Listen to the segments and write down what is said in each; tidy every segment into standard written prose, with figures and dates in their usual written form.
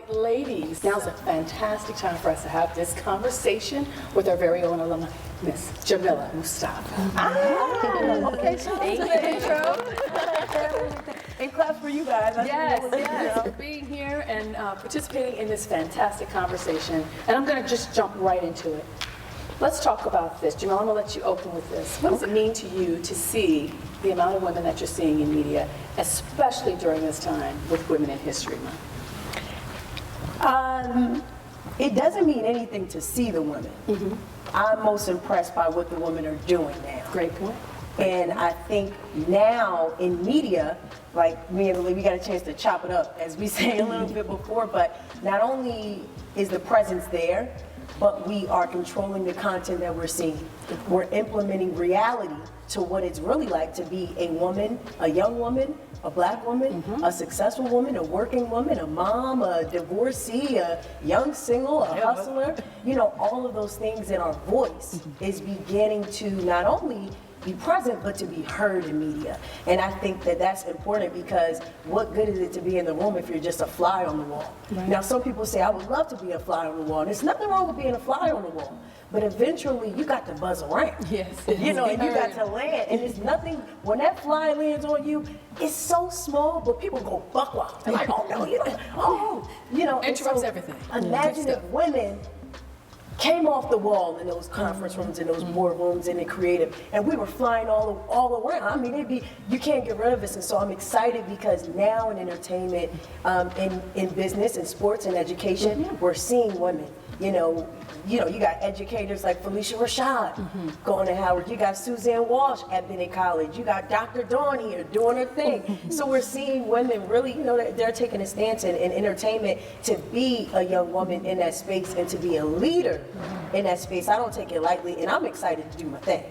ladies, now's a fantastic time for us to have this conversation with our very own alumna, Miss Jamila Mustafa. Okay, so thank you. The intro. And claps for you guys. Yes, For being here and participating in this fantastic conversation. And I'm going to just jump right into it. Let's talk about this. Jamila, I'm going to let you open with this. What does it mean to you to see the amount of women that you're seeing in media, especially during this time with Women in History Month? It doesn't mean anything to see the women. I'm most impressed by what the women are doing now. Great point. And I think now in media, like me and Lee, we got a chance to chop it up, as we say a little bit before, but not only is the presence there, but we are controlling the content that we're seeing. We're implementing reality to what it's really like to be a woman, a young woman, a black woman, a successful woman, a working woman, a mom, a divorcee, a young single, a hustler. You know, all of those things in our voice is beginning to not only be present, but to be heard in media. And I think that that's important, because what good is it to be in the room if you're just a fly on the wall? Right. Now, some people say, I would love to be a fly on the wall. And there's nothing wrong with being a fly on the wall. But eventually, you got to buzz around. Yes. You know, and you got to land. And it's nothing, when that fly lands on you, it's so small, but people go buck wild. They're like, oh no, you know, oh, you know. Interrupts everything. Imagine if women came off the wall in those conference rooms, in those boardrooms, in the creative, and we were flying all around. I mean, you can't get rid of us. And so I'm excited, because now in entertainment, in business, in sports, and education, we're seeing women. You got educators like Felicia Rashad going to Howard. You got Suzanne Walsh at Bennett College. You got Dr. Dawn here doing her thing. So we're seeing women really, they're taking a stance in entertainment to be a young woman in that space and to be a leader in that space. I don't take it lightly, and I'm excited to do my thing.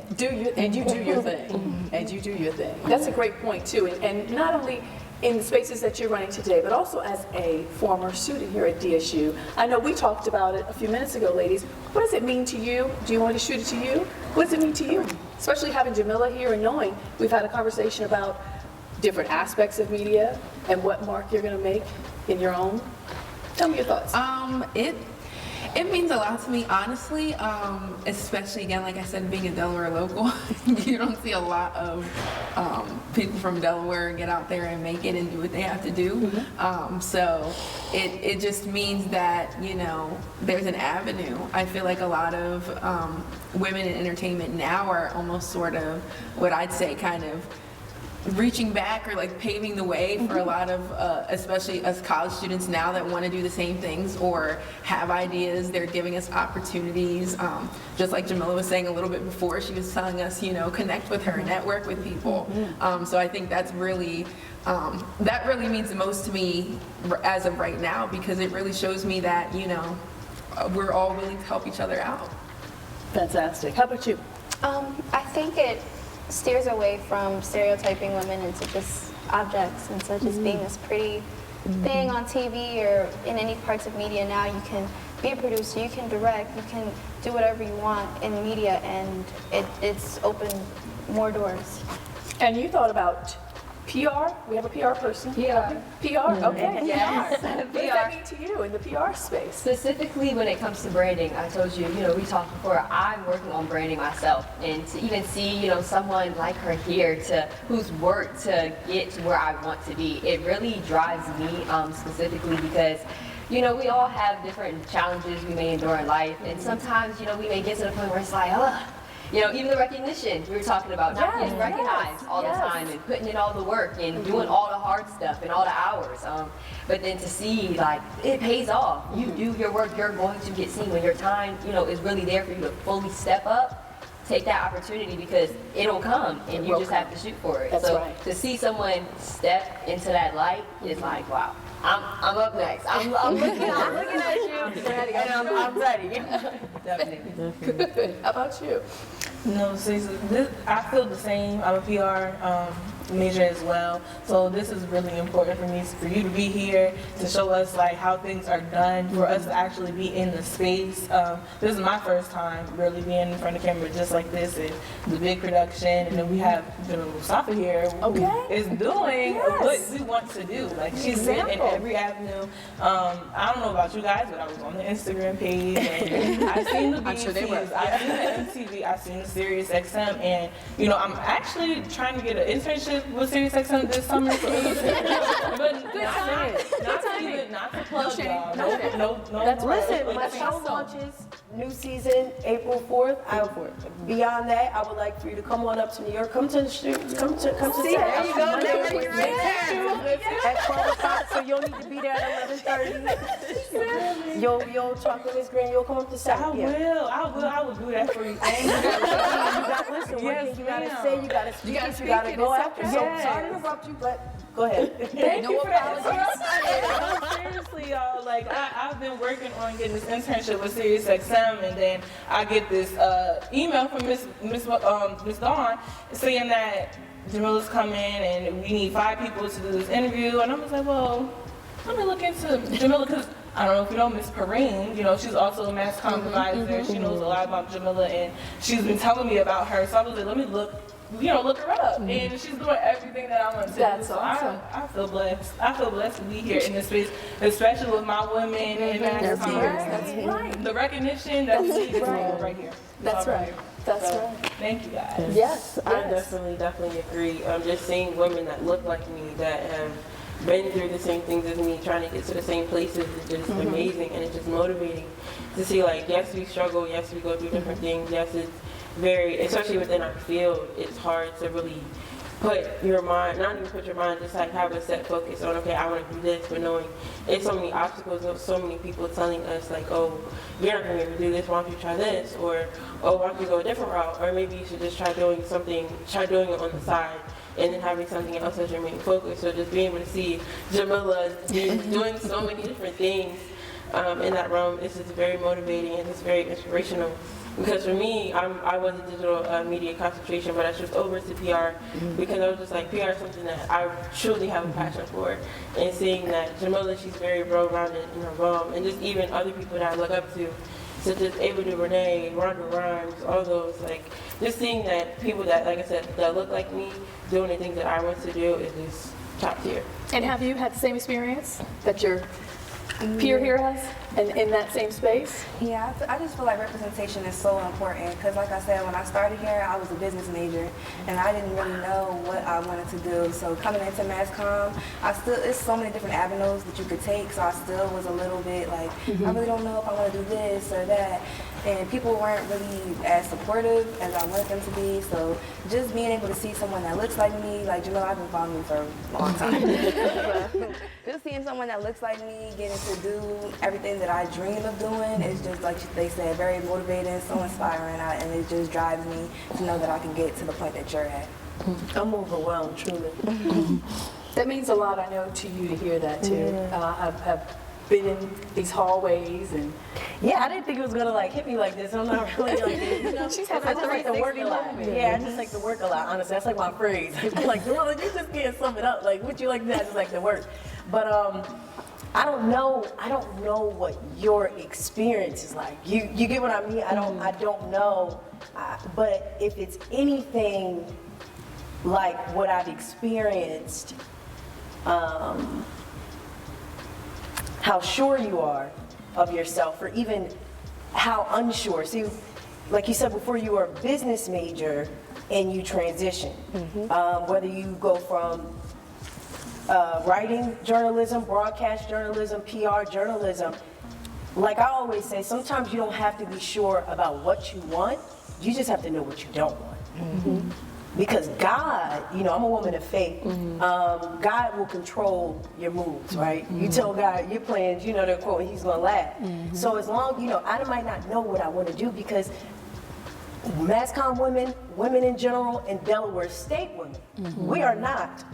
And you do your thing. And you do your thing. That's a great point, too. And not only in the spaces that you're running today, but also as a former student here at DSU. I know we talked about it a few minutes ago, ladies. What does it mean to you? Do you want me to shoot it to you? What does it mean to you? Especially having Jamila here and knowing we've had a conversation about different aspects of media and what mark you're going to make in your own. Tell me your thoughts. It means a lot to me, honestly, especially, again, like I said, being a Delaware local. You don't see a lot of people from Delaware get out there and make it and do what they have to do. So it just means that, there's an avenue. I feel like a lot of women in entertainment now are almost sort of what I'd say kind of reaching back or like paving the way for a lot of, especially us college students now that want to do the same things or have ideas. They're giving us opportunities. Just like Jamila was saying a little bit before, she was telling us, connect with her, network with people. So I think that's really, that really means the most to me as of right now, because it really shows me that, we're all willing to help each other out. Fantastic. How about you? I think it steers away from stereotyping women into just objects, and so just being this pretty thing on TV or in any parts of media. Now you can be a producer, you can direct, you can do whatever you want in media, and it's opened more doors. And you thought about PR? We have a PR person. PR. PR? Okay. Yes. What does that mean to you in the PR space? Specifically when it comes to branding, I told you, we talked before, I'm working on branding myself, and to even see, someone like her here who's worked to get to where I want to be, it really drives me specifically because we all have different challenges we may endure in life, and sometimes, we may get to the point where it's like, even the recognition we were talking about, not getting recognized all the time and putting in all the work and doing all the hard stuff and all the hours. But then to see, like, it pays off. You do your work, you're going to get seen when your time, is really there for you to fully step up. Take that opportunity because it'll come and you just have to shoot for it. That's so right. To see someone step into that light is like, wow. I'm up next. I'm looking at you, and I'm ready. Definitely. Good. How about you? No, seriously, I feel the same. I'm a PR. major as well. So this is really important for me, for you to be here, to show us like how things are done, for us to actually be in the space. This is my first time really being in front of camera just like this, and the big production, and then we have Jamila Mustafa here who is doing what we want to do. Like she's been in every avenue. I don't know about you guys, but I was on the Instagram page, and I've seen the BETs, I've seen the MTV, I've seen the Sirius XM, and you know, I'm actually trying to get an internship with Sirius XM this summer. So but not to plug y'all. No. Listen, my show launches new season April 4th. Beyond that, I would like for you to come on up to New York. Come to the studio. Come to set. There you go. At 12 o'clock, so you'll need to be there at 11:30. You'll talk to Miss Green. You'll come up to set. I will do that for you. Thank you. Listen, one thing you gotta say, you gotta speak it, you gotta go after. So sorry to interrupt you, but go ahead. Thank you for that. No, seriously, y'all. Like I've been working on getting this internship with Sirius XM, and then I get this email from Miss Dawn saying that Jamila's coming and we need 5 people to do this interview, and I was like, well, let me look into Jamila, because I don't know if you know Miss Perrine, you know, she's also a mass comm advisor. She knows a lot about Jamila, and she's been telling me about her, so I was like, let me look her up, and she's doing everything that I want to do. That's so awesome. I feel blessed. I feel blessed to be here in this space, especially with my women and mass comm. Right. The recognition that's needed right here. That's right. That's So, right. Thank you guys. Yes. I definitely agree. Just seeing women that look like me, that have been through the same things as me, trying to get to the same places, is just amazing, and it's just motivating to see, like, yes, we struggle, yes, we go through different things, yes, it's very, especially within our field, it's hard to really put your mind, not even put your mind, just like have a set focus on, okay, I want to do this, but knowing it's so many obstacles, there's so many people telling us like, oh, you're not going to be able to do this, why don't you try this, or oh, why don't you go a different route, or maybe you should just try doing it on the side, and then having something else as your main focus. So just being able to see Jamila doing so many different things in that realm is just very motivating, and it's very inspirational. Because for me, I was a digital media concentration, but I switched over to PR because I was just like, PR is something that I truly have a passion for. And seeing that Jamila, she's very well-rounded in her realm, and just even other people that I look up to, such as Ava DuVernay, Rhonda Rhimes, all those, like, just seeing that people that, like I said, that look like me, doing the things that I want to do is just top tier. And have you had the same experience that your peer here has in that same space? Yeah, I just feel like representation is so important because, like I said, when I started here, I was a business major and I didn't really know what I wanted to do. So coming into mass comm, it's so many different avenues that you could take. So I still was a little bit like, I really don't know if I want to do this or that. And people weren't really as supportive as I wanted them to be. So just being able to see someone that looks like me, like Jamila, I've been following you for a long time. Just seeing someone that looks like me, getting to do everything that I dream of doing is just, like they said, very motivating, so inspiring, and it just drives me to know that I can get to the point that you're at. I'm overwhelmed, truly. That means a lot, I know, to you to hear that too. I've been in these hallways and Yeah, I didn't think it was gonna like hit me like this. I'm not really like, you know, She's I having just like to work a lot. Yeah, I just like to work a lot. Honestly, that's like my phrase. Like, Jamila, you just can't sum it up. Like, what you like to do? I just like to work. But I don't know what your experience is like. You get what I mean? I don't know. But if it's anything like what I've experienced, how sure you are of yourself, or even how unsure. See, like you said before, you were a business major and you transition. Whether you go from writing journalism, broadcast journalism, PR journalism, like I always say, sometimes you don't have to be sure about what you want, you just have to know what you don't want. Because God, you know, I'm a woman of faith, God will control your moves, right? You tell God your plans, you know, they're quote, he's gonna laugh. So as long, you know, I might not know what I want to do, because mass comm women in general, and Delaware State women, we are not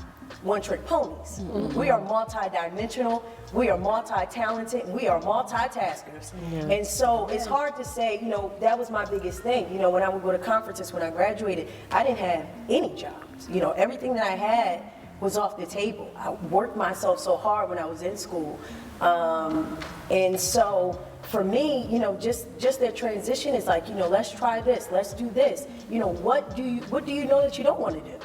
one-trick ponies. We are multi-dimensional, we are multi-talented, and we are multitaskers. And so it's hard to say, you know, that was my biggest thing. You know, when I would go to conferences when I graduated, I didn't have any jobs. You know, everything that I had was off the table. I worked myself so hard when I was in school. And so for me, you know, just that transition is like, you know, let's try this, let's do this. You know, what do you know that you don't want to do?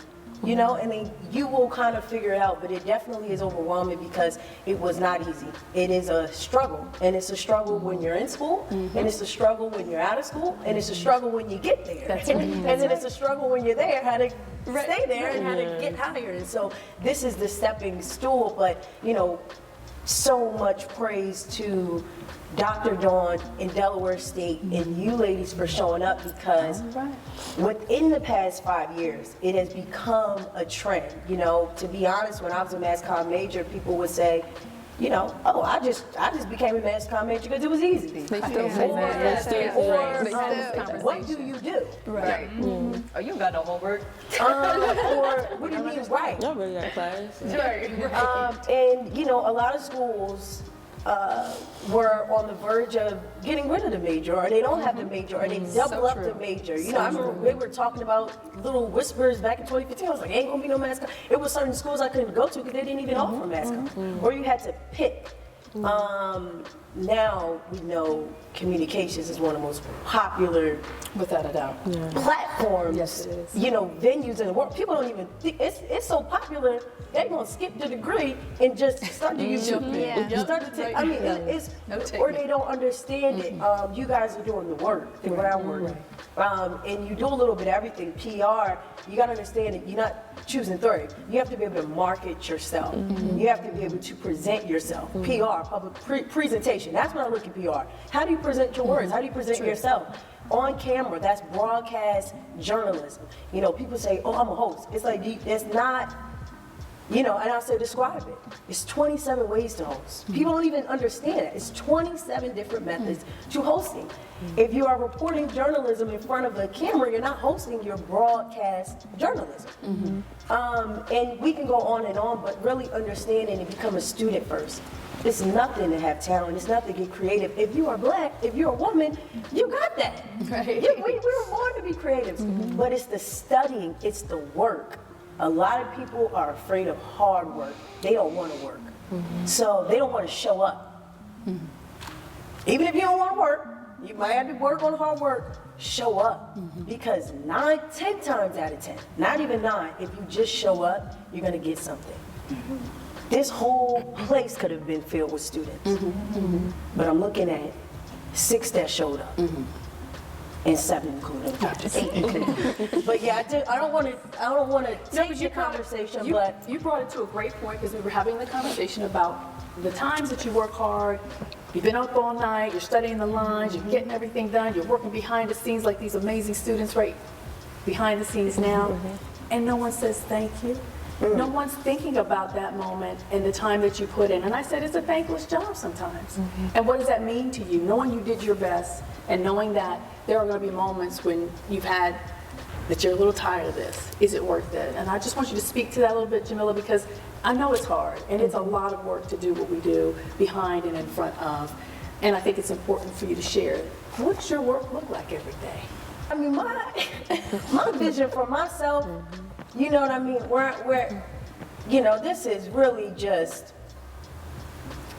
You know, and then you will kind of figure it out, but it definitely is overwhelming because it was not easy. It is a struggle, and it's a struggle when you're in school, and it's a struggle when you're out of school, and it's a struggle when you get there. That's right. And then it's a struggle when you're there, how to stay there and how to get hired. And so this is the stepping stool, but, you know, so much praise to Dr. Dawn in Delaware State and you ladies for showing up, because within the past 5 years, it has become a trend. You know, to be honest, when I was a mass comm major, people would say, you know, oh, I just became a mass comm major because it was easy. They still say that. Or what do you do? Right. Oh, you got no homework. Or what do you mean, right? Y'all really got class. And, you know, a lot of schools were on the verge of getting rid of the major, or they don't have the major, or they double up the major. You know, I remember we were talking about little whispers back in 2015. I was like, ain't gonna be no mass comm. It was certain schools I couldn't go to because they didn't even offer mass comm. Or you had to pick. Now we know communications is one of the most popular Without a doubt. platforms, Yes, it is. you know, venues in the world. People don't even think, it's so popular, they're gonna skip the degree and just start to use it. Yeah. Start to take, I mean, it's, No take or it. they don't understand it. You guys are doing the work, the groundwork. And you do a little bit of everything. PR, you gotta understand that you're not choosing third. You have to be able to market yourself. You have to be able to present yourself. PR, public presentation, that's when I look at PR. How do you present your words? How do you present yourself? On camera, that's broadcast journalism. You know, people say, oh, I'm a host. It's like, it's not, you know, and I'll say, describe it. It's 27 ways to host. People don't even understand it. It's 27 different methods to hosting. If you are reporting journalism in front of a camera, you're not hosting, you're broadcast journalism. And we can go on, but really understanding and become a student first. It's nothing to have talent. It's nothing to get creative. If you are black, if you're a woman, you got that. Right. We were born to be creatives. But it's the studying, it's the work. A lot of people are afraid of hard work. They don't want to work. So they don't want to show up. Even if you don't want to work, you might have to work on hard work, show up. Because 10 times out of 10, not even 9, if you just show up, you're going to get something. This whole place could have been filled with students. But I'm looking at 6 that showed up. And 7 included. 8 included. But yeah, I don't want to take your conversation, but You brought it to a great point because we were having the conversation about the times that you work hard. You've been up all night, you're studying the lines, you're getting everything done, you're working behind the scenes like these amazing students right behind the scenes now, and no one says thank you. No one's thinking about that moment and the time that you put in. And I said, it's a thankless job sometimes. And what does that mean to you? Knowing you did your best and knowing that there are going to be moments when that you're a little tired of this. Is it worth it? And I just want you to speak to that a little bit, Jamila, because I know it's hard and it's a lot of work to do what we do behind and in front of. And I think it's important for you to share. What does your work look like every day? I mean, my vision for myself, you know what I mean? Where, you know, this is really just,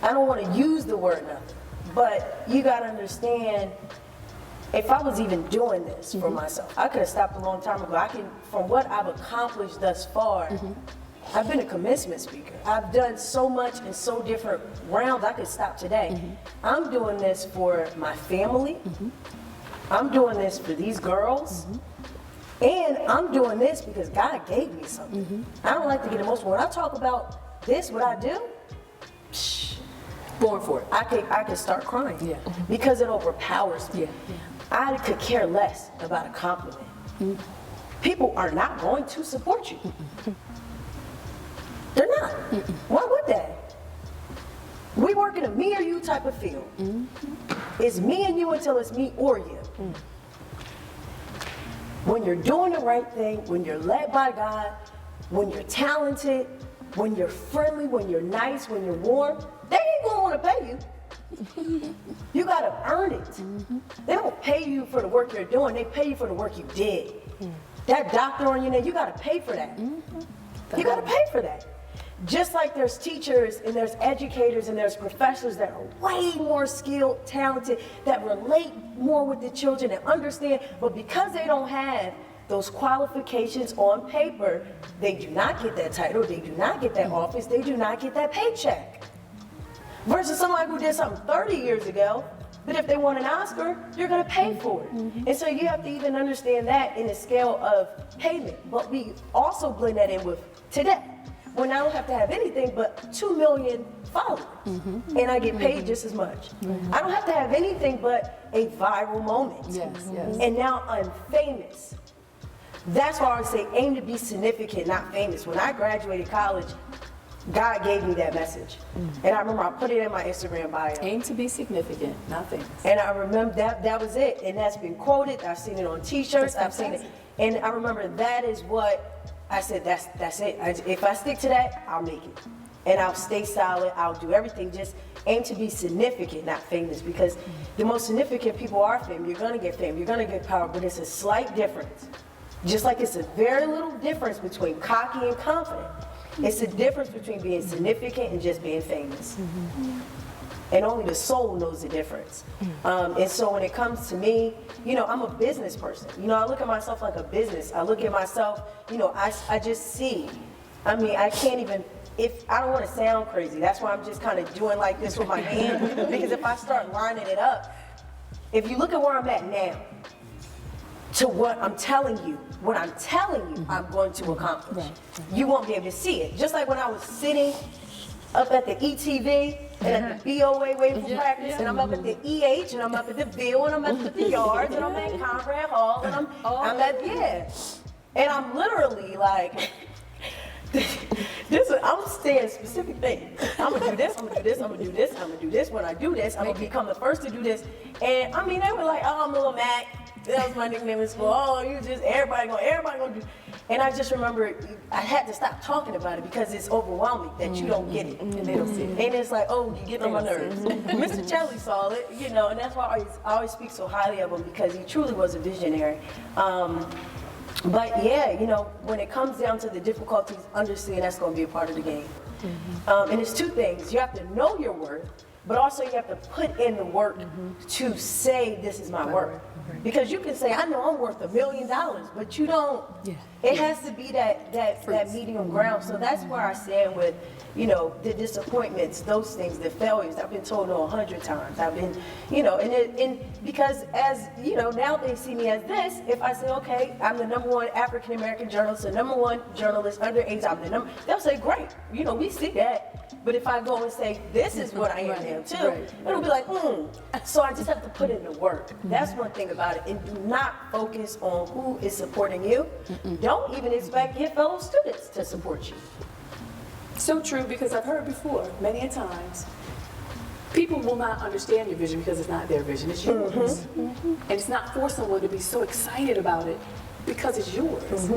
I don't want to use the word nothing, but you got to understand, if I was even doing this for myself, I could have stopped a long time ago. From what I've accomplished thus far, I've been a commencement speaker. I've done so much in so different rounds, I could stop today. I'm doing this for my family. I'm doing this for these girls. And I'm doing this because God gave me something. I don't like to get emotional. When I talk about this, what I do, Born for it. I could start crying because it overpowers me. I could care less about a compliment. People are not going to support you. They're not. Why would they? We work in a me or you type of field. It's me and you until it's me or you. When you're doing the right thing, when you're led by God, when you're talented, when you're friendly, when you're nice, when you're warm, they ain't gonna wanna pay you. You gotta earn it. They don't pay you for the work you're doing, they pay you for the work you did. That doctor on your name, you gotta pay for that. You gotta pay for that. Just like there's teachers and there's educators and there's professors that are way more skilled, talented, that relate more with the children and understand, but because they don't have those qualifications on paper, they do not get that title, they do not get that office, they do not get that paycheck. Versus somebody who did something 30 years ago, but if they want an Oscar, you're gonna pay for it. And so you have to even understand that in the scale of payment, but we also blend that in with today. When I don't have to have anything but 2 million followers, and I get paid just as much. I don't have to have anything but a viral moment. Yes. And now I'm famous. That's why I would say aim to be significant, not famous. When I graduated college, God gave me that message. And I remember I put it in my Instagram bio. Aim to be significant, not famous. And I remember that was it. And that's been quoted. I've seen it on t-shirts. I've seen it. And I remember that is what I said, that's it. If I stick to that, I'll make it. And I'll stay solid, I'll do everything. Just aim to be significant, not famous. Because the most significant people are famous. You're gonna get fame, you're gonna get power, but it's a slight difference. Just like it's a very little difference between cocky and confident. It's a difference between being significant and just being famous. And only the soul knows the difference. And so when it comes to me, I'm a business person. I look at myself like a business. I look at myself, I just see. I can't even, I don't want to sound crazy. That's why I'm just kind of doing like this with my hand. Because if I start lining it up, if you look at where I'm at now, to what I'm telling you I'm going to accomplish. You won't be able to see it. Just like when I was sitting up at the ETV and at the BOA waiting for practice, and I'm up at the EH, and I'm up at the Ville, and I'm up at the Yards, and I'm at Conrad Hall, and I'm at, and I'm literally like, I'm saying specific things. I'm gonna do this, I'm gonna do this, I'm gonna do this, I'm gonna do this. When I do this, I'm gonna become the first to do this. And they were like, oh, I'm Little Mac. That was my nickname in school. Oh, everybody gonna do. And I just remember I had to stop talking about it because it's overwhelming that you don't get it. And they don't see it. And it's like, oh, you get on my nerves. Mr. Chelly saw it, and that's why I always speak so highly of him because he truly was a visionary. But yeah, when it comes down to the difficulties, understand that's gonna be a part of the game. And it's two things. You have to know your worth, but also you have to put in the work to say this is my work. Because you can say, I know I'm worth $1 million, but you don't. It has to be that medium ground. So that's where I stand with, the disappointments, those things, the failures. I've been told no 100 times. I've been, and because as, now they see me as this, if I say, okay, I'm the #1 African American journalist, the #1 journalist underage, they'll say, great, we see that. But if I go and say, this is what I am now too, it'll be like, So I just have to put in the work. That's one thing about it. And do not focus on who is supporting you. Don't even expect your fellow students to support you. So true, because I've heard before, many a times, people will not understand your vision because it's not their vision, it's yours. And it's not for someone to be so excited about it because it's yours.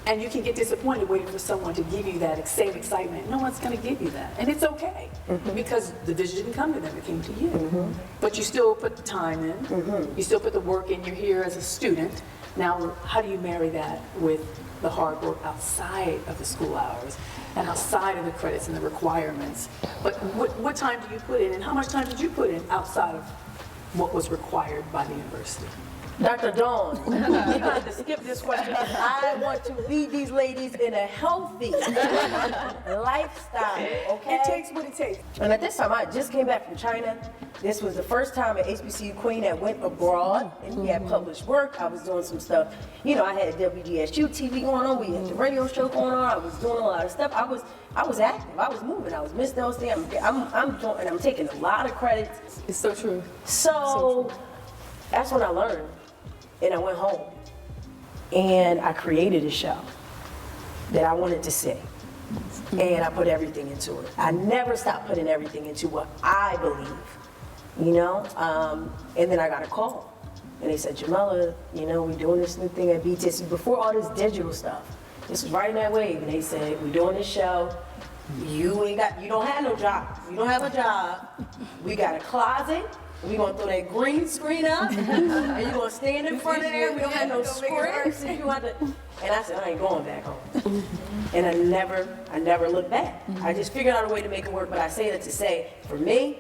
And you can get disappointed waiting for someone to give you that same excitement. No one's gonna give you that. And it's okay, because the vision didn't come to them, it came to you. But you still put the time in, you still put the work in, you're here as a student. Now, how do you marry that with the hard work outside of the school hours and outside of the credits and the requirements? But what time do you put in, and how much time did you put in outside of what was required by the university? Dr. Dawn, you're going to have to skip this question. I want to lead these ladies in a healthy lifestyle, okay? It takes what it takes. And at this time, I just came back from China. This was the first time at HBCU Queen that went abroad, and we had published work. I was doing some stuff. I had WDSU TV going on. We had the radio show going on. I was doing a lot of stuff. I was active. I was moving. I was Miss Delsey. I'm taking a lot of credits. It's so true. So that's when I learned. And I went home and I created a show that I wanted to see. And I put everything into it. I never stopped putting everything into what I believe, And then I got a call. And they said, Jamila, we're doing this new thing at BTSU. Before all this digital stuff, this was right in that wave. And they said, we're doing this show. You don't have no job. You don't have a job. We got a closet. We gonna throw that green screen up, and you gonna stand in front of there. We don't have no scripts. And I said, I ain't going back home. And I never looked back. I just figured out a way to make it work. But I say that to say, for me,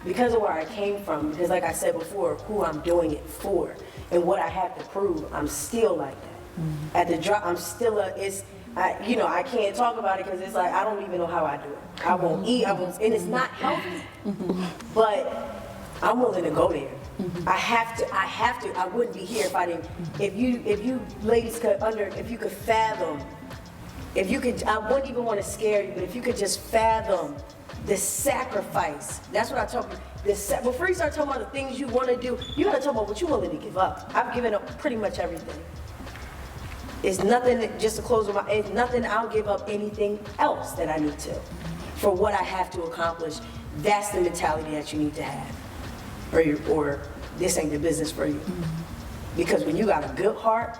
because of where I came from, because like I said before, who I'm doing it for, and what I have to prove, I'm still like that. At the drop, I'm still I can't talk about it because it's like I don't even know how I do it. I won't eat. And it's not healthy. But I'm willing to go there. I have to. I wouldn't be here if I didn't. If you ladies if you could fathom, I wouldn't even want to scare you, but if you could just fathom the sacrifice. That's what I talk about. Before you start talking about the things you want to do, you got to talk about what you're willing to give up. I've given up pretty much everything. It's nothing, just to close with it's nothing, I'll give up anything else that I need to for what I have to accomplish. That's the mentality that you need to have. Or this ain't the business for you. Because when you got a good heart,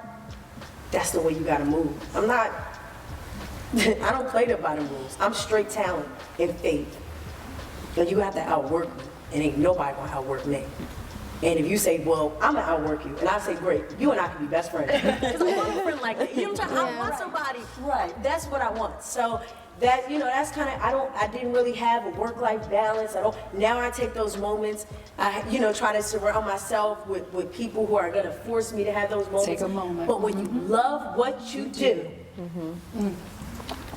that's the way you gotta move. I don't play by the rules. I'm straight talent and faith. And you have to outwork me, and ain't nobody gonna outwork me. And if you say, well, I'm gonna outwork you, and I say, great, you and I can be best friends. Because I want a friend like that. You know what I'm saying? I want somebody, right, that's what I want. So that, that's kind of, I didn't really have a work-life balance. Now I take those moments, I try to surround myself with people who are gonna force me to have those moments. Take a moment. But when you love what you do,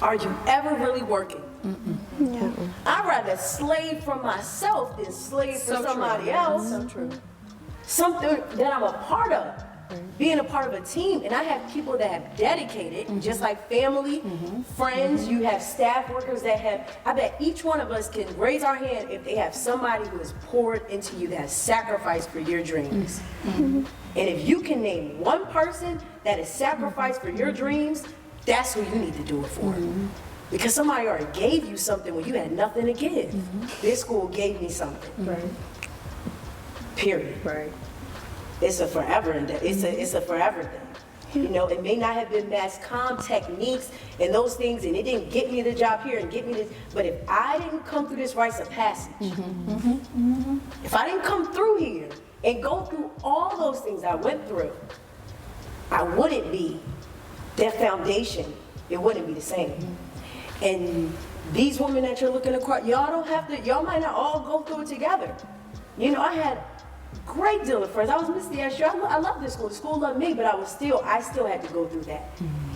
are you ever really working? Yeah. I'd rather slave for myself than slave for somebody else. So true. Something that I'm a part of. Being a part of a team, and I have people that have dedicated, just like family, friends, you have staff workers that have, I bet each one of us can raise our hand if they have somebody who has poured into you, that has sacrificed for your dreams. And if you can name one person that has sacrificed for your dreams, that's who you need to do it for. Because somebody already gave you something when you had nothing to give. This school gave me something. Right. Period. Right. It's a forever it's a forever thing. It may not have been mass comm techniques and those things, and it didn't get me the job here and get me this, but if I didn't come through this rites of passage, if I didn't come through here and go through all those things I went through, I wouldn't be that foundation. It wouldn't be the same. And these women that you're looking across, y'all might not all go through it together. I had great deal of friends. I was Miss DSU. I love this school. The school loved me, but I still had to go through that.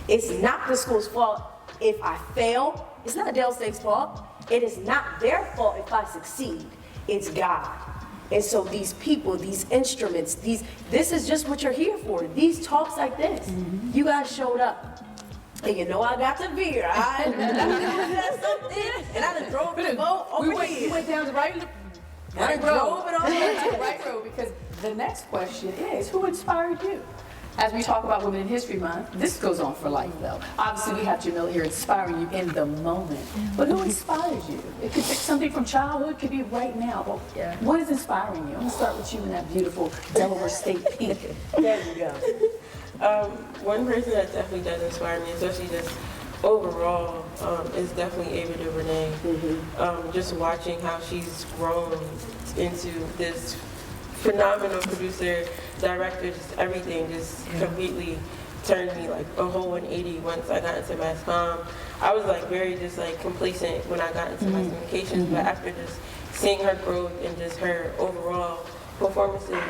It's not the school's fault if I fail. It's not Dell State's fault. It is not their fault if I succeed. It's God. And so these people, these instruments, this is just what you're here for. These talks like this. You guys showed up. And I got the beer. I and I done drove the boat over here. We went down the right road. I drove it over to the right road, because the next question is, who inspired you? As we talk about Women in History Month, this goes on for life, though. Obviously, we have Jamila here inspiring you in the moment. But who inspires you? It could be something from childhood, it could be right now. But what is inspiring you? I'm going to start with you in that beautiful Delaware State pink. There you go. One person that definitely does inspire me, especially just overall, is definitely Ava DuVernay. Just watching how she's grown into this phenomenal producer, director, just everything, just completely turned me like a whole 180 once I got into mass comm. I was very just complacent when I got into mass communications, but after just seeing her growth and just her overall performances,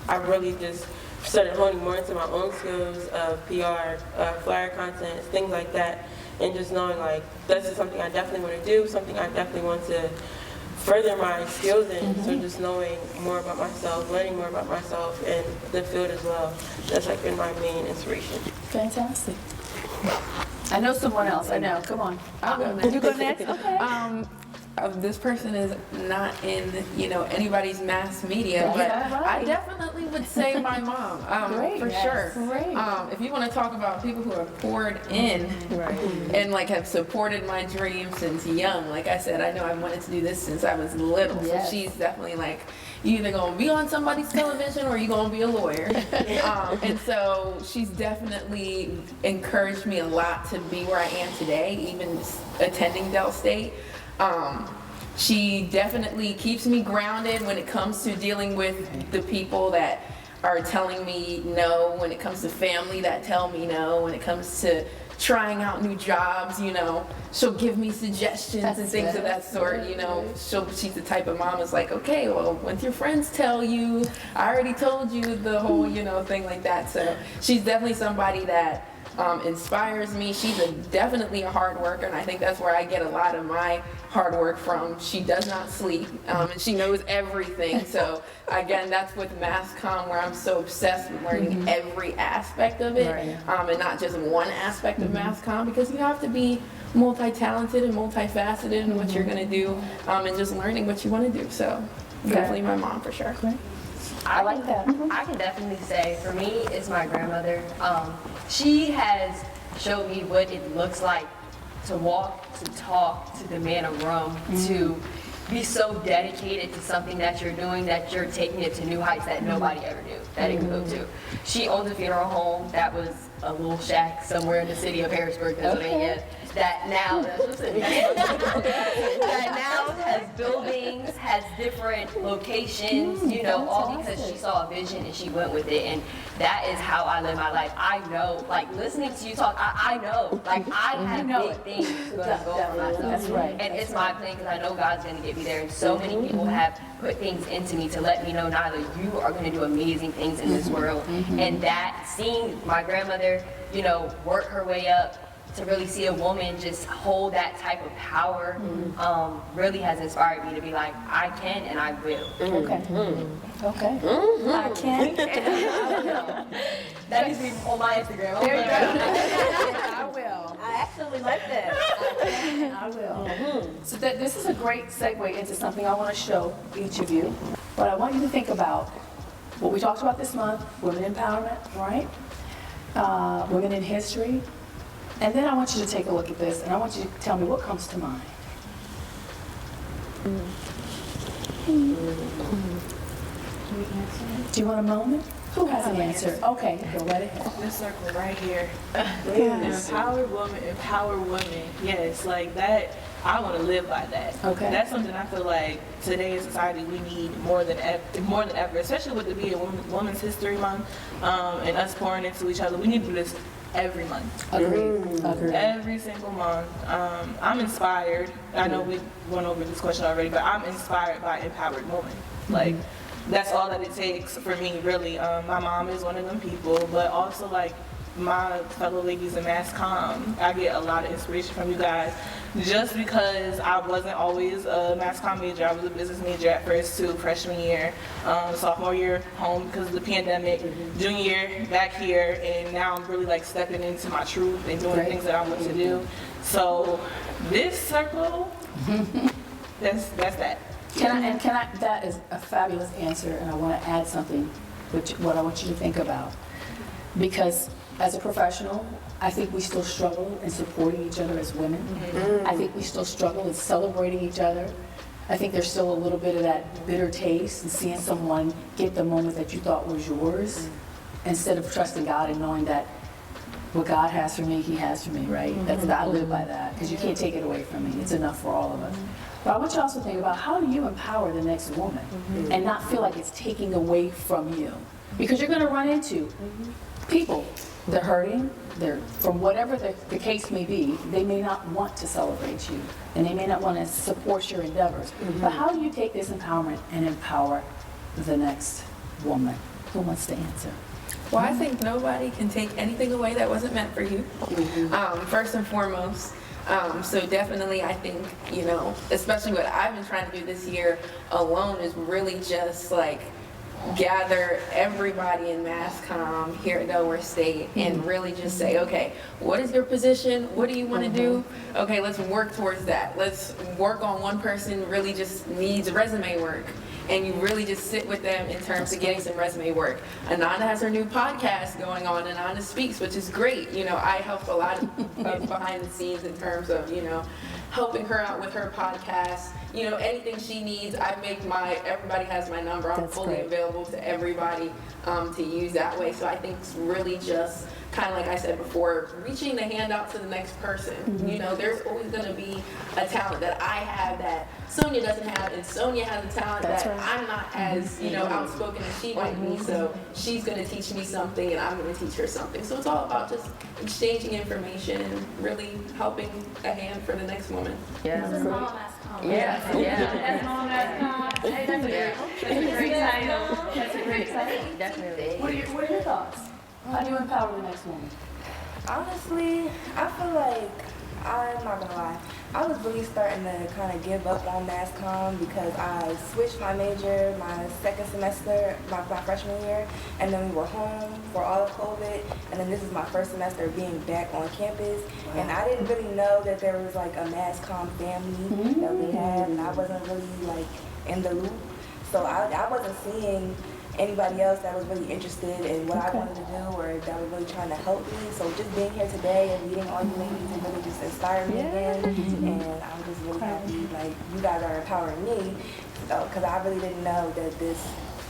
I really just started honing more into my own skills of PR, flyer content, things like that, and just knowing this is something I definitely want to do, something I definitely want to further my skills in. So just knowing more about myself, learning more about myself and the field as well, that's been my main inspiration. Fantastic. I know someone else. I know. Come on. I'll go next. You go next? Okay. This person is not in, anybody's mass media, but I definitely would say my mom, for sure. Great. If you want to talk about people who have poured in and like have supported my dreams since young, like I said, I know I wanted to do this since I was little. So she's definitely like, you either gonna be on somebody's television or you gonna be a lawyer. And so she's definitely encouraged me a lot to be where I am today, even attending Del State. She definitely keeps me grounded when it comes to dealing with the people that are telling me no, when it comes to family that tell me no, when it comes to trying out new jobs, she'll give me suggestions and things of that sort, she's the type of mom that's like, okay, well, once your friends tell you, I already told you the whole, thing like that. So she's definitely somebody that inspires me. She's definitely a hard worker, and I think that's where I get a lot of my hard work from. She does not sleep, and she knows everything. So again, that's with mass comm, where I'm so obsessed with learning every aspect of it, and not just one aspect of mass comm, because you have to be multi-talented and multifaceted in what you're going to do, and just learning what you want to do. So definitely my mom for sure. I like that. I can definitely say, for me, it's my grandmother. She has showed me what it looks like to walk, to talk, to demand a room, to be so dedicated to something that you're doing, that you're taking it to new heights that nobody ever knew that it could go to. She owns a funeral home that was a little shack somewhere in the city of Harrisburg, Pennsylvania, that now that now has buildings, has different locations, all because she saw a vision and she went with it. And that is how I live my life. I know, like listening to you talk, I know, like I have big things gonna go for myself. That's right. And it's my plan because I know God's gonna get me there. And so many people have put things into me to let me know, Nyla, you are gonna do amazing things in this world. And that, seeing my grandmother, work her way up, to really see a woman just hold that type of power, really has inspired me to be like, I can and I will. Okay. I can and I will. That needs to be on my Instagram. There you go. I will. I actually like that. I will. So this is a great segue into something I want to show each of you. But I want you to think about what we talked about this month, women empowerment, right? Women in history. And then I want you to take a look at this, and I want you to tell me what comes to mind. Do you want a moment? Who has an answer? Okay, go right ahead. This circle right here. Yes. Empower women. Yes, like that. I want to live by that. Okay. That's something I feel like today in society we need more than ever, especially with it being Women's History Month, and us pouring into each other. We need to do this every month. Agreed. Every single month. I'm inspired. I know we went over this question already, but I'm inspired by empowered women. Like, that's all that it takes for me, really. My mom is one of them people, but also like my fellow ladies in mass comm, I get a lot of inspiration from you guys. Just because I wasn't always a mass comm major, I was a business major at first too, freshman year, sophomore year home because of the pandemic, junior year back here, and now I'm really like stepping into my truth and doing the things that I want to do. So this circle, that's that. That is a fabulous answer, and I want to add something, what I want you to think about. Because as a professional, I think we still struggle in supporting each other as women. I think we still struggle in celebrating each other. I think there's still a little bit of that bitter taste in seeing someone get the moment that you thought was yours, instead of trusting God and knowing that what God has for me, He has for me, right? I live by that, because you can't take it away from me. It's enough for all of us. But I want you to also think about, how do you empower the next woman and not feel like it's taking away from you? Because you're going to run into people. They're hurting. They're, from whatever the case may be, they may not want to celebrate you, and they may not want to support your endeavors. But how do you take this empowerment and empower the next woman? Who wants to answer? Well, I think nobody can take anything away that wasn't meant for you, first and foremost. So definitely, I think, especially what I've been trying to do this year alone is really just like gather everybody in Mass Comm here at Delaware State and really just say, okay, what is your position? What do you want to do? Okay, let's work towards that. Let's work on one person really just needs resume work. And you really just sit with them in terms of getting some resume work. Ananda has her new podcast going on, Ananda Speaks, which is great. You know, I help a lot of behind the scenes in terms of, you know, helping her out with her podcast. You know, anything she needs, everybody has my number. I'm fully available to everybody to use that way. So I think it's really just kind of like I said before, reaching the hand out to the next person. You know, there's always going to be a talent that I have that Sonia doesn't have, and Sonia has a talent that I'm not as, you know, outspoken as she might be. So she's going to teach me something, and I'm going to teach her something. So it's all about just exchanging information and really helping a hand for the next woman. Yeah. This is Mama Mass Comm. Yeah. That's Mama Mass Comm. Hey, that's a great title. That's a great title. Definitely. What are your thoughts? How do you empower the next woman? Honestly, I feel like, I'm not gonna lie, I was really starting to kind of give up on Mass Comm because I switched my major my second semester, my freshman year, and then we were home for all of COVID, and then this is my first semester of being back on campus, and I didn't really know that there was like a Mass Comm family that we had, and I wasn't really like in the loop, so I wasn't seeing anybody else that was really interested in what I wanted to do or that was really trying to help me. So just being here today and meeting all you ladies and really just inspired me again. And I'm just really happy, like, you guys are empowering me because I really didn't know that this,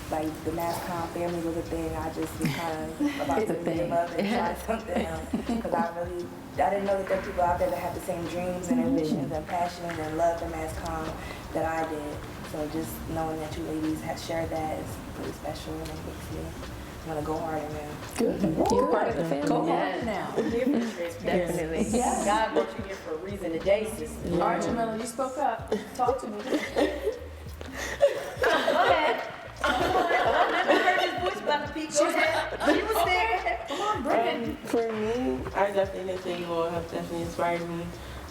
like, the Mass Comm family was a thing. I just was kind of about to give up and try something else because I didn't know that there are people out there that have the same dreams and ambitions and passions and love for Mass Comm that I did. So just knowing that you ladies have shared that is really special and it makes me want to go harder now. Good. You're part of the family. Go harder now. Definitely. Yeah. God brought you here for a reason today, sister. All right, Jamila, you spoke up. Talk to me. Go ahead. I heard his voice about to peak. Go ahead. She was there. Come on, bring it. For me, I definitely can say you all have definitely inspired me.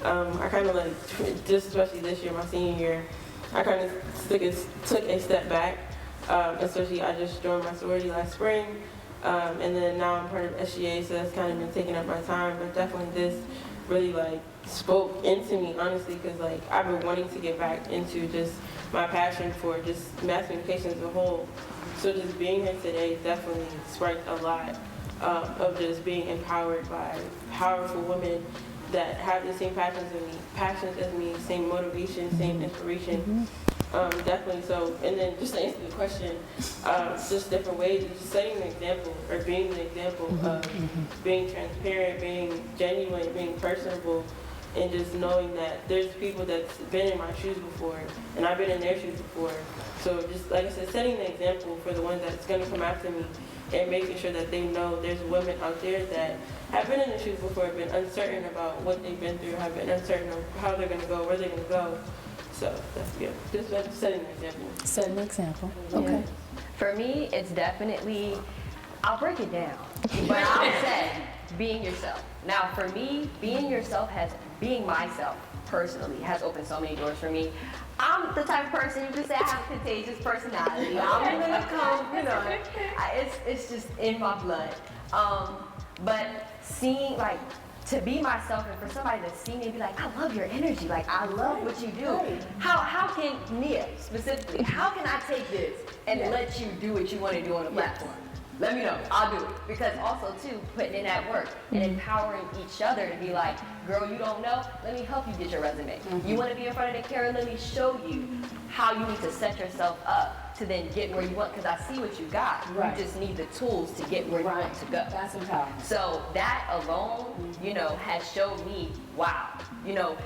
I kind of like, just especially this year, my senior year, I kind of took a step back, especially I just joined my sorority last spring, and then now I'm part of SGA, so that's kind of been taking up my time, but definitely this really like spoke into me, honestly, because like I've been wanting to get back into just my passion for just mass communication as a whole. So just being here today definitely sparked a lot of just being empowered by powerful women that have the same passions as me, same motivation, same inspiration. Definitely so. And then just to answer the question, just different ways of just setting an example or being the example of being transparent, being genuine, being personable, and just knowing that there's people that's been in my shoes before and I've been in their shoes before. So just like I said, setting the example for the ones that's gonna come after me and making sure that they know there's women out there that have been in the shoes before, have been uncertain about what they've been through, have been uncertain of how they're going to go, where they're going to go. So that's good. Just setting an example. Set an example. Yeah. Okay. For me, it's definitely, I'll break it down, but I'll say being yourself. Now, for me, being myself personally has opened so many doors for me. I'm the type of person you could say I have a contagious personality. I'm gonna come, you know, it's just in my blood. But seeing, like, to be myself and for somebody to see me and be like, I love your energy, like, I love what you do. How can, Nia specifically, how can I take this and let you do what you want to do on the platform? Let me know, I'll do it. Because also too, putting in that work and empowering each other to be like, girl, you don't know, let me help you get your resume. You want to be in front of the camera, let me show you how you need to set yourself up to then get where you want, because I see what you got. Right. You just need the tools to get where you want to go. That's empowering. So that alone, you know, has showed me, wow, you know,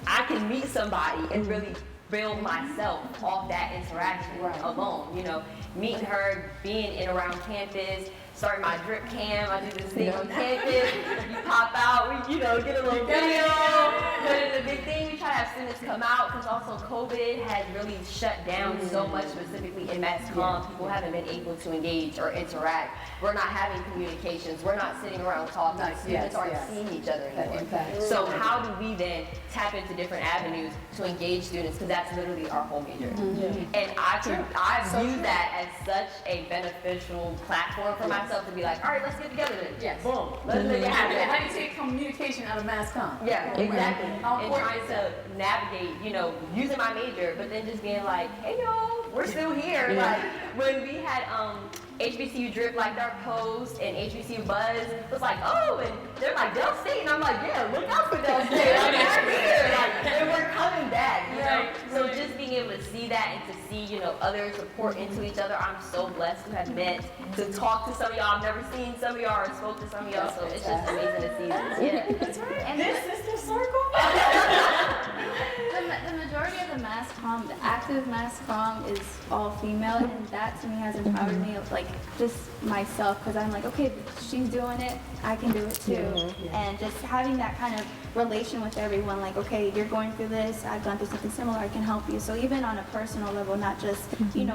I can meet somebody and really build myself off that interaction alone, you know. Meeting her, being in around campus, start my drip cam. I do this thing on campus. You pop out, we, get a little video. But it's a big thing. We try to have students come out because also COVID has really shut down so much, specifically in mass comm. People haven't been able to engage or interact. We're not having communications. We're not sitting around talking. Students aren't seeing each other anymore. So how do we then tap into different avenues to engage students? Because that's literally our whole major. And I view that as such a beneficial platform for myself to be like, all right, let's get together then. Boom. Let's make it happen. How do you take communication out of mass comm? Yeah, exactly. And trying to navigate, using my major, but then just being like, hey y'all, we're still here. Like when we had HBCU Drip, like their post and HBCU Buzz was like, oh, and they're like Del State, and I'm like, yeah, look out for Del State. Like, they're here, like, and we're coming back, So just being able to see that and to see, others support into each other, I'm so blessed to have met, to talk to some of y'all I've never seen, some of y'all or spoke to some of y'all, so it's just amazing to see this. Yeah, that's right. And This sister circle? the majority of the mass comm, the active mass comm is all female, and that to me has empowered me of like just myself, because I'm like, okay, she's doing it, I can do it too. And just having that kind of relation with everyone, like, okay, you're going through this, I've gone through something similar, I can help you. So even on a personal level, not just,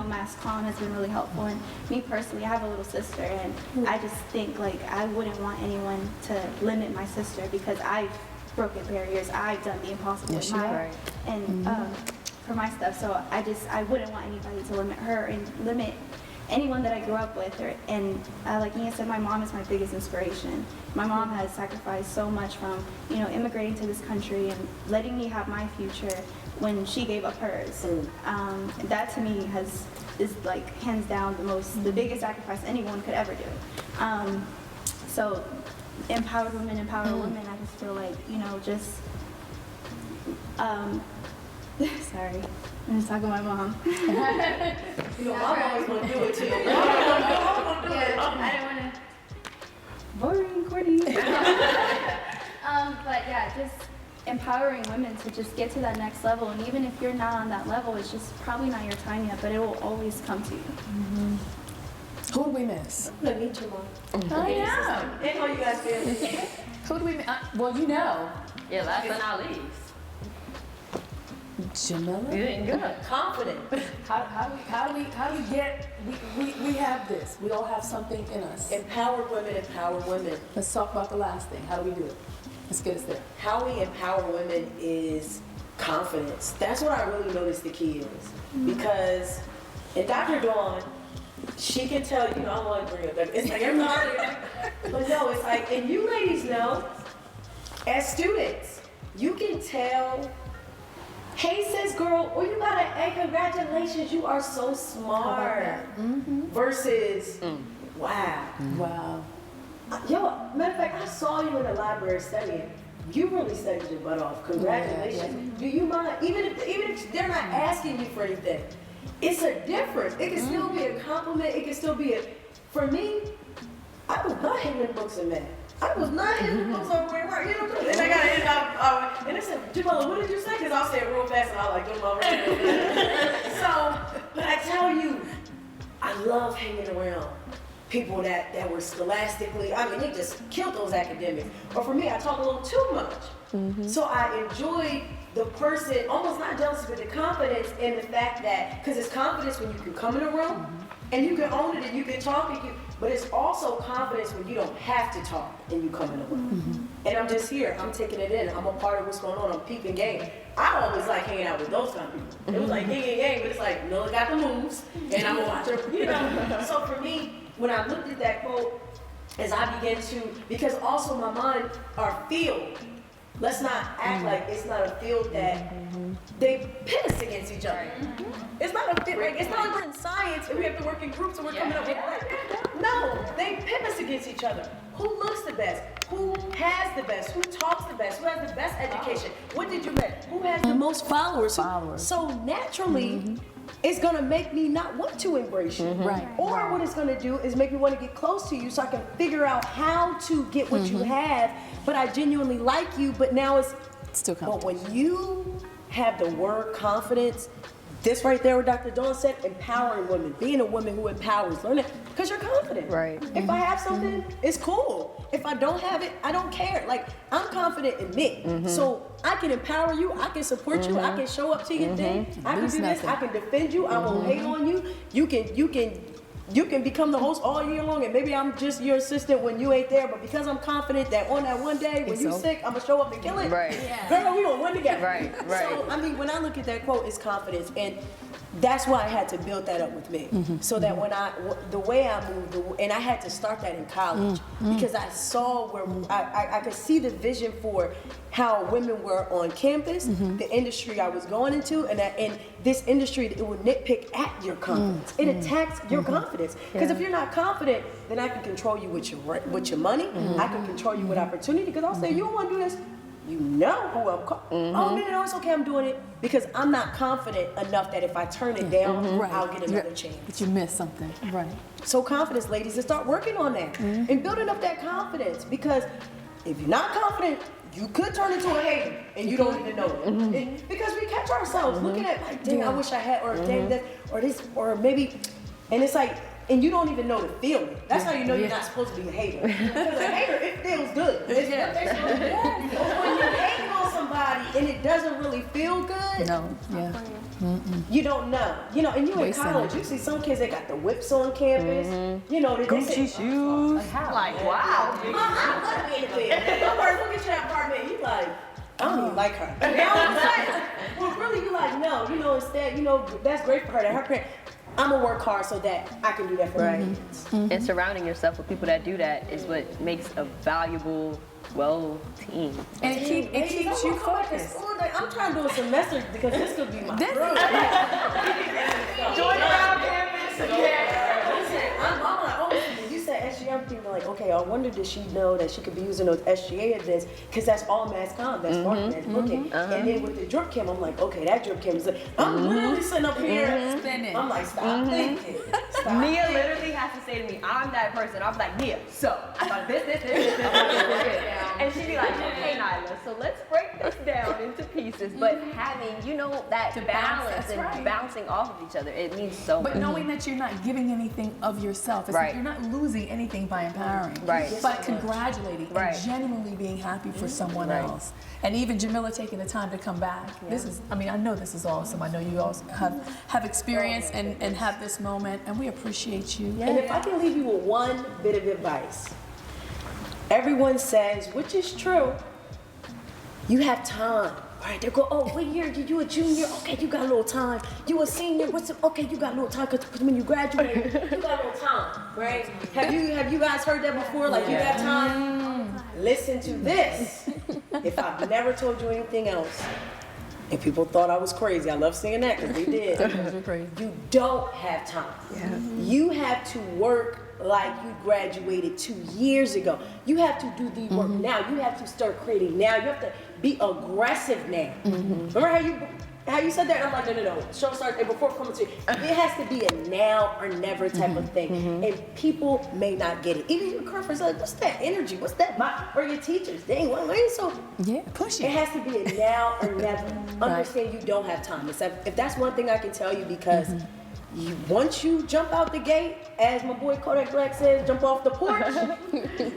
mass comm has been really helpful. And me personally, I have a little sister, and I just think like I wouldn't want anyone to limit my sister, because I've broken barriers, I've done the impossible with my for my stuff. So I wouldn't want anybody to limit her and limit anyone that I grew up with. And like Nia said, my mom is my biggest inspiration. My mom has sacrificed so much from, immigrating to this country and letting me have my future when she gave up hers. That to me is like hands down the biggest sacrifice anyone could ever do. So empowered women empower women. I just feel like, sorry, I'm just talking to my mom. Mom always want to do it too. I don't want to. Boring, corny. But yeah, just empowering women to just get to that next level. And even if you're not on that level, it's just probably not your time yet, but it will always come to you. Who do we miss? I'm gonna meet your mom. Oh, yeah. And how you guys feel? Who do we miss? Well, Yeah, last but not least. Jamila? Good. Confident. How do we get, we have this. We all have something in us. Empower women, empower women. Let's talk about the last thing. How do we do it? Let's get us there. How we empower women is confidence. That's what I really noticed the key is. Because, and Dr. Dawn, she can tell, I don't want to bring it up, but it's like everybody, but no, it's like, and you ladies know, as students, you can tell, hey sis girl, oh you got an A, congratulations, you are so smart, versus, wow. Wow. Yo, matter of fact, I saw you in the library studying. You really studied your butt off. Congratulations. Do you mind? Even if they're not asking you for anything, it's a difference. It can still be a compliment. It can still be a. For me, I was not hitting the books in math. I was not hitting the books over where work. And I got to end up. And they said, Jamila, what did you say? Because I'll say it real fast and I'll like do my So, but I tell you, I love hanging around people that were scholastically, they just killed those academics. But for me, I talk a little too much. So I enjoyed the person, almost not jealousy, but the confidence in the fact that, because it's confidence when you can come in a room and you can own it and you can talk, but it's also confidence when you don't have to talk and you come in a room. And I'm just here, I'm taking it in, I'm a part of what's going on, I'm peeping game. I always like hanging out with those kind of people. It was like gang, but it's like, Noah got the moves, and I'm gonna watch her, So for me, when I looked at that quote, as I began to, because also my mind, our field, let's not act like it's not a field that they pit us against each other. It's not a fit, like, it's not like we're in science and we have to work in groups and we're coming up with no, they pit us against each other. Who looks the best? Who has the best? Who talks the best? Who has the best education? What did you read? Who has the most followers? So naturally, it's gonna make me not want to embrace you. Or what it's gonna do is make me want to get close to you so I can figure out how to get what you have, but I genuinely like you, but now it's Still but when you have the word confidence, this right there, what Dr. Dawn said, empowering women, being a woman who empowers, learning, because you're confident. Right. If I have something, it's cool. If I don't have it, I don't care. Like, I'm confident in me. So I can empower you, I can support you, I can show up to your thing, I can do this, I can defend you, I won't hate on you. You can become the host all year long, and maybe I'm just your assistant when you ain't there, but because I'm confident that on that one day when you sick, I'm gonna show up and kill it. Right. Girl, we gonna win together. Right. So, I mean, when I look at that quote, it's confidence, and that's why I had to build that up with me, so that when the way I moved, and I had to start that in college, because I saw where I could see the vision for how women were on campus, the industry I was going into, and this industry, it would nitpick at your confidence. It attacks your confidence, because if you're not confident, then I can control you with your money, I can control you with opportunity, because I'll say, you don't want to do this. You know who I'm calling. Oh, no, it's okay, I'm doing it, because I'm not confident enough that if I turn it down, I'll get another chance. But you missed something, right? So confidence, ladies, and start working on that and building up that confidence, because if you're not confident, you could turn into a hater and you don't even know it. Because we catch ourselves looking at, like, dang, I wish I had, or dang, that, or this, or maybe, and it's like, and you don't even know the feeling. That's how you know you're not supposed to be a hater. Because a hater, it feels good. It's what they're supposed to do. But when you're hating on somebody and it doesn't really feel good, you don't know. You know, and you in college, you see some kids that got the whips on campus. You know, they Gucci shoes. Like, wow. I'm gonna be in the bed. Don't worry, we'll get you that apartment. You like, I don't even like her. You know what I'm saying? Well, really, you like, no, you know, instead, you know, that's great for her, that her parents. I'm gonna work hard so that I can do that for my kids. And surrounding yourself with people that do that is what makes a valuable, well team. And it keeps you focused. I'm trying to do a semester because this could be my room. Join around campus. Listen, I'm like, oh, you said SGA, I'm thinking like, okay, I wonder did she know that she could be using those SGA events, because that's all mass comm, that's marketing, that's booking. And then with the drip cam, I'm like, okay, that drip cam is like, I'm literally sitting up here, I'm like, stop thinking. Stop Nia thinking. literally has to say to me, I'm that person. I'm like, Nia, so I thought this. And she'd be like, okay, Nyla, so let's break this down into pieces. But having, you know, that balance and bouncing off of each other, it means so much. But knowing that you're not giving anything of yourself, it's like you're not losing anything by empowering, but congratulating and genuinely being happy for someone else. And even Jamila taking the time to come back. This is, I mean, I know this is awesome. I know you all have experience and have this moment, and we appreciate you. And if I can leave you with one bit of advice, everyone says, which is true, you have time. All right, they go, oh, what year? You a junior? Okay, you got a little time. You a senior? Okay, you got a little time, because when you graduate, you got a little time, right? Have you guys heard that before? Like, you got time? Listen to this. If I've never told you anything else, and people thought I was crazy, I love singing that, because they did. You don't have time. You have to work like you graduated 2 years ago. You have to do the work now. You have to start creating now. You have to be aggressive now. Remember how you said that? I'm like, no. Show starts before coming to you. It has to be a now or never type of thing. And people may not get it. Even your girlfriend's like, what's that energy? What's that? Or your teachers, dang, why are you so? Push It has to be a now or never. Understand you don't have time. If that's one thing I can tell you, because once you jump out the gate, as my boy Kodak Black says, jump off the porch,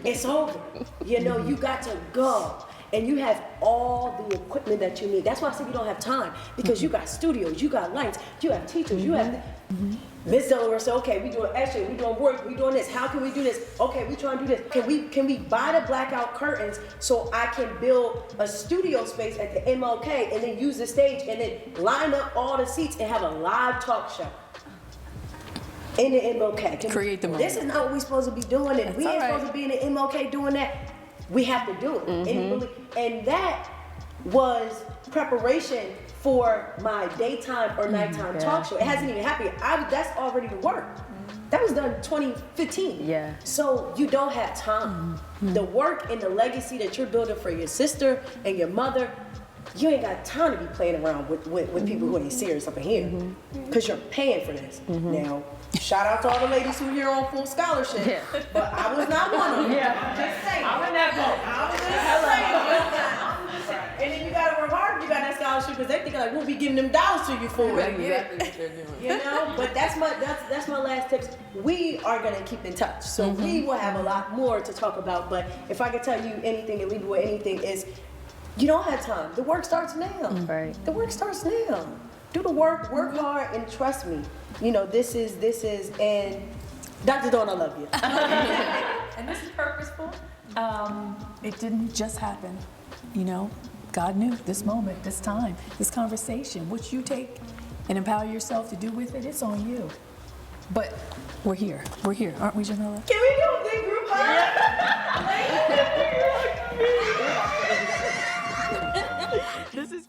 it's over. You know, you got to go. And you have all the equipment that you need. That's why I said you don't have time, because you got studios, you got lights, you have teachers, you have Miss Delaware said, okay, we doing X-ray, we doing work, we doing this. How can we do this? Okay, we trying to do this. Can we buy the blackout curtains so I can build a studio space at the MLK and then use the stage and then line up all the seats and have a live talk show in the MLK? Create the moment. This is not what we supposed to be doing, and we ain't supposed to be in the MLK doing that. We have to do it. And that was preparation for my daytime or nighttime talk show. It hasn't even happened yet. That's already the work. That was done 2015. So you don't have time. The work and the legacy that you're building for your sister and your mother, you ain't got time to be playing around with people who ain't serious up in here, because you're paying for this. Now, shout out to all the ladies who are here on full scholarship, but I was not one of them. Just saying. I'm in that boat. And then you gotta work hard, you got that scholarship. dollars to you because they think like we'll be giving them dollars to you for That's it. exactly what they're doing. You know, but that's my last tips. We are gonna keep in touch, so we will have a lot more to talk about. But if I could tell you anything and leave you with anything is, you don't have time. The work starts now. Right. The work starts now. Do the work hard, and trust me. You know this is, and Dr. Dawn, I love you. And this is purposeful. It didn't just happen, you know. God knew this moment, this time, this conversation. What you take and empower yourself to do with it, it's on you. But we're here, aren't we, Jamila? Can we do a big group hug? This is